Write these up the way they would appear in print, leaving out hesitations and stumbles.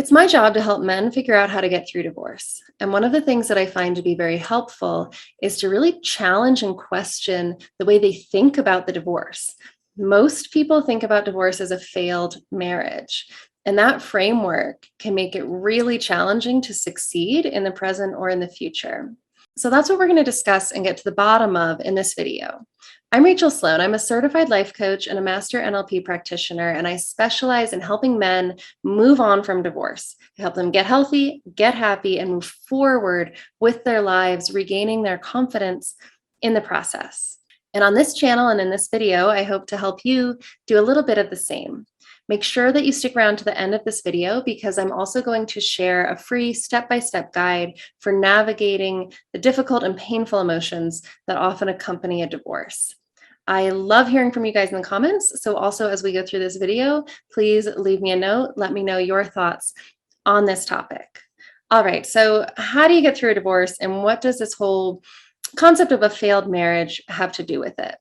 It's my job to help men figure out how to get through divorce. And one of the things that I find to be very helpful is to really challenge and question the way they think about the divorce. Most people think about divorce as a failed marriage. And that framework can make it really challenging to succeed in the present or in the future. So that's what we're going to discuss and get to the bottom of in this video. I'm Rachael Sloan. I'm a certified life coach and a master NLP practitioner, and I specialize in helping men move on from divorce. I help them get healthy, get happy, and move forward with their lives, regaining their confidence in the process. And on this channel and in this video, I hope to help you do a little bit of the same. Make sure that you stick around to the end of this video because I'm also going to share a free step-by-step guide for navigating the difficult and painful emotions that often accompany a divorce. I love hearing from you guys in the comments. So also as we go through this video, please leave me a note. Let me know your thoughts on this topic. All right, so how do you get through a divorce and what does this whole concept of a failed marriage have to do with it?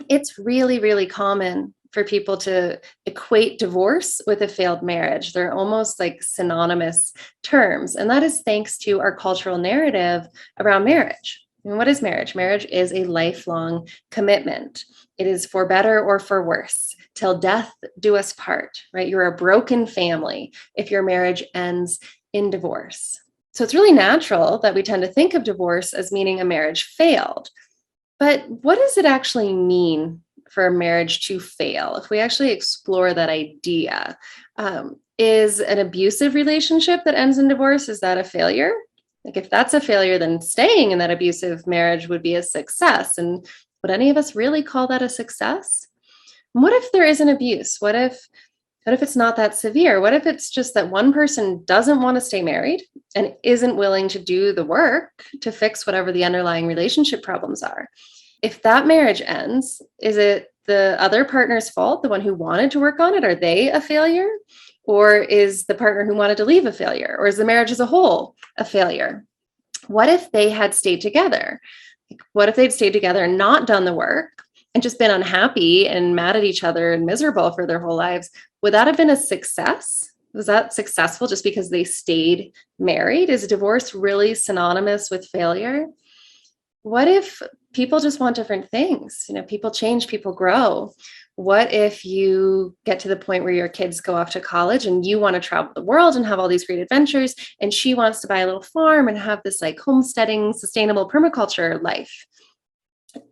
It's really, really common for people to equate divorce with a failed marriage. They're almost like synonymous terms. And that is thanks to our cultural narrative around marriage. And what is marriage? Marriage is a lifelong commitment. It is for better or for worse, till death do us part, right? You're a broken family if your marriage ends in divorce. So it's really natural that we tend to think of divorce as meaning a marriage failed. But what does it actually mean for a marriage to fail? If we actually explore that idea, is an abusive relationship that ends in divorce, is that a failure? Like if that's a failure, then staying in that abusive marriage would be a success. And would any of us really call that a success? And what if there is an abuse? What if it's not that severe? What if it's just that one person doesn't want to stay married and isn't willing to do the work to fix whatever the underlying relationship problems are? If that marriage ends, is it the other partner's fault, the one who wanted to work on it? Are they a failure? Or is the partner who wanted to leave a failure? Or is the marriage as a whole a failure? What if they had stayed together? What if they'd stayed together and not done the work and just been unhappy and mad at each other and miserable for their whole lives? Would that have been a success? Was that successful just because they stayed married? Is divorce really synonymous with failure? What if people just want different things? You know, people change, people grow. What if you get to the point where your kids go off to college and you want to travel the world and have all these great adventures, and she wants to buy a little farm and have this like homesteading, sustainable permaculture life?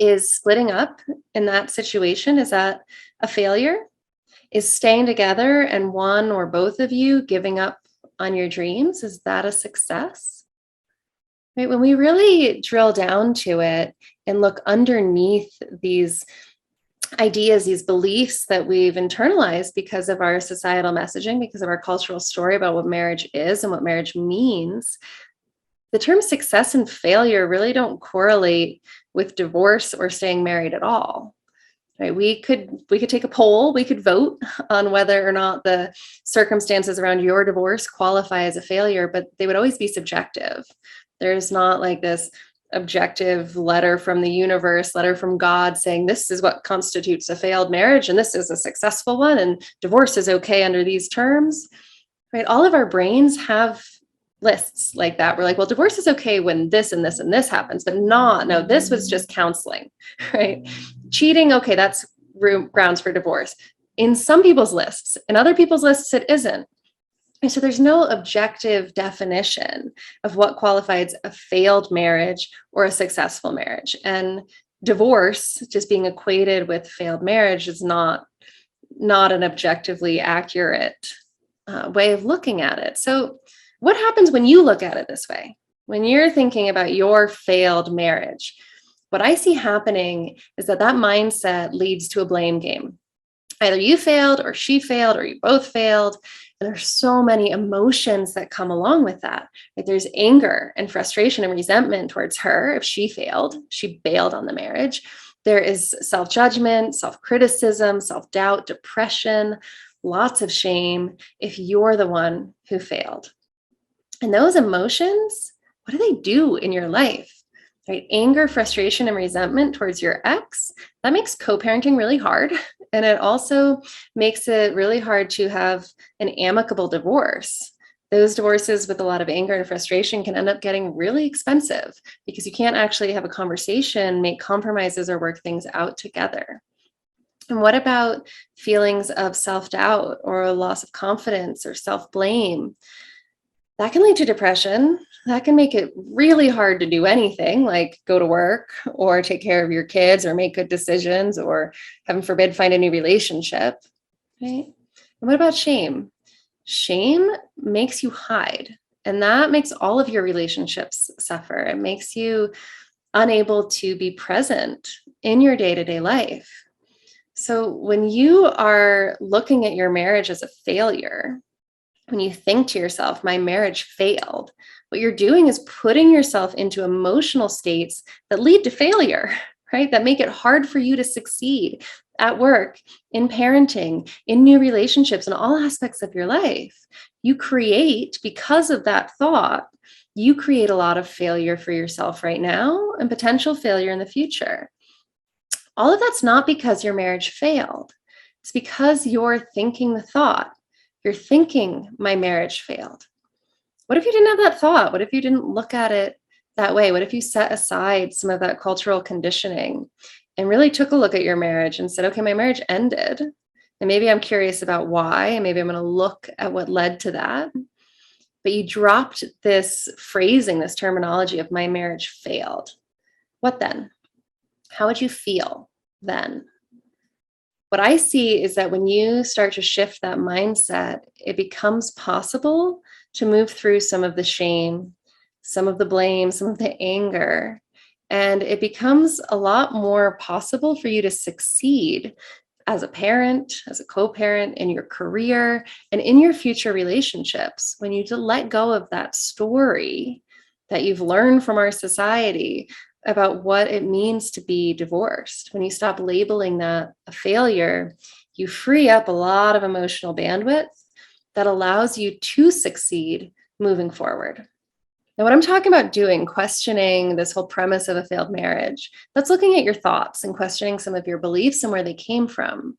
Is splitting up in that situation, is that a failure? Is staying together and one or both of you giving up on your dreams, is that a success? Right? When we really drill down to it and look underneath these ideas, these beliefs that we've internalized because of our societal messaging, because of our cultural story about what marriage is and what marriage means, the term success and failure really don't correlate with divorce or staying married at all. Right? We could take a poll, we could vote on whether or not the circumstances around your divorce qualify as a failure, but they would always be subjective. There's not like this objective letter from the universe, letter from God saying this is what constitutes a failed marriage and this is a successful one and divorce is okay under these terms. Right? All of our brains have lists like that. We're like, well, divorce is okay when this and this and this happens, but no, this was just counseling, right? Cheating, okay, that's grounds for divorce. In some people's lists, in other people's lists, it isn't. And so there's no objective definition of what qualifies a failed marriage or a successful marriage. And divorce just being equated with failed marriage is not an objectively accurate way of looking at it. So what happens when you look at it this way? When you're thinking about your failed marriage, what I see happening is that mindset leads to a blame game. Either you failed or she failed or you both failed. And there's so many emotions that come along with that. Right? There's anger and frustration and resentment towards her if she failed, she bailed on the marriage. There is self-judgment, self-criticism, self-doubt, depression, lots of shame if you're the one who failed. And those emotions, what do they do in your life? Right? Anger, frustration, and resentment towards your ex, that makes co-parenting really hard. And it also makes it really hard to have an amicable divorce. Those divorces with a lot of anger and frustration can end up getting really expensive because you can't actually have a conversation, make compromises, or work things out together. And what about feelings of self-doubt or a loss of confidence or self-blame? That can lead to depression. That can make it really hard to do anything like go to work or take care of your kids or make good decisions or, heaven forbid, find a new relationship. Right? And what about shame? Shame makes you hide, and that makes all of your relationships suffer. It makes you unable to be present in your day to day life. So when you are looking at your marriage as a failure, when you think to yourself, my marriage failed, what you're doing is putting yourself into emotional states that lead to failure, right? That make it hard for you to succeed at work, in parenting, in new relationships, in all aspects of your life. You create, because of that thought, you create a lot of failure for yourself right now and potential failure in the future. All of that's not because your marriage failed. It's because you're thinking the thought. You're thinking, my marriage failed. What if you didn't have that thought? What if you didn't look at it that way? What if you set aside some of that cultural conditioning and really took a look at your marriage and said, okay, my marriage ended. And maybe I'm curious about why. And maybe I'm going to look at what led to that. But you dropped this phrasing, this terminology of my marriage failed. What then? How would you feel then? What I see is that when you start to shift that mindset, it becomes possible to move through some of the shame, some of the blame, some of the anger, and it becomes a lot more possible for you to succeed as a parent, as a co-parent, in your career, and in your future relationships. When you let go of that story that you've learned from our society about what it means to be divorced. When you stop labeling that a failure, you free up a lot of emotional bandwidth that allows you to succeed moving forward. Now, what I'm talking about doing, questioning this whole premise of a failed marriage, that's looking at your thoughts and questioning some of your beliefs and where they came from.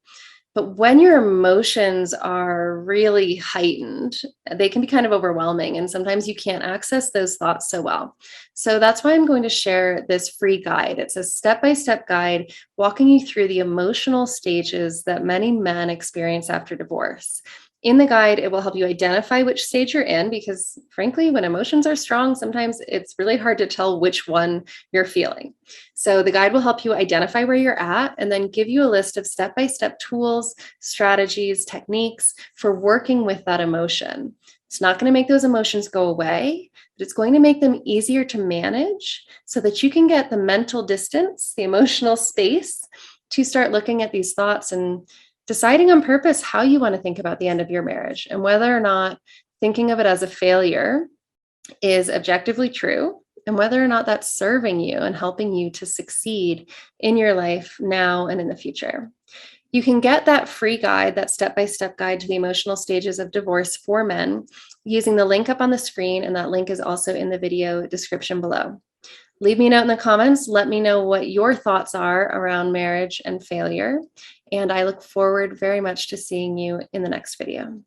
But when your emotions are really heightened, they can be kind of overwhelming, and sometimes you can't access those thoughts so well. So that's why I'm going to share this free guide. It's a step-by-step guide walking you through the emotional stages that many men experience after divorce. In the guide, it will help you identify which stage you're in because, frankly, when emotions are strong, sometimes it's really hard to tell which one you're feeling. So the guide will help you identify where you're at and then give you a list of step-by-step tools, strategies, techniques for working with that emotion. It's not going to make those emotions go away, but it's going to make them easier to manage so that you can get the mental distance, the emotional space to start looking at these thoughts and deciding on purpose how you want to think about the end of your marriage and whether or not thinking of it as a failure is objectively true and whether or not that's serving you and helping you to succeed in your life now and in the future. You can get that free guide, that step-by-step guide to the emotional stages of divorce for men using the link up on the screen, and that link is also in the video description below. Leave me a note in the comments. Let me know what your thoughts are around marriage and failure. And I look forward very much to seeing you in the next video.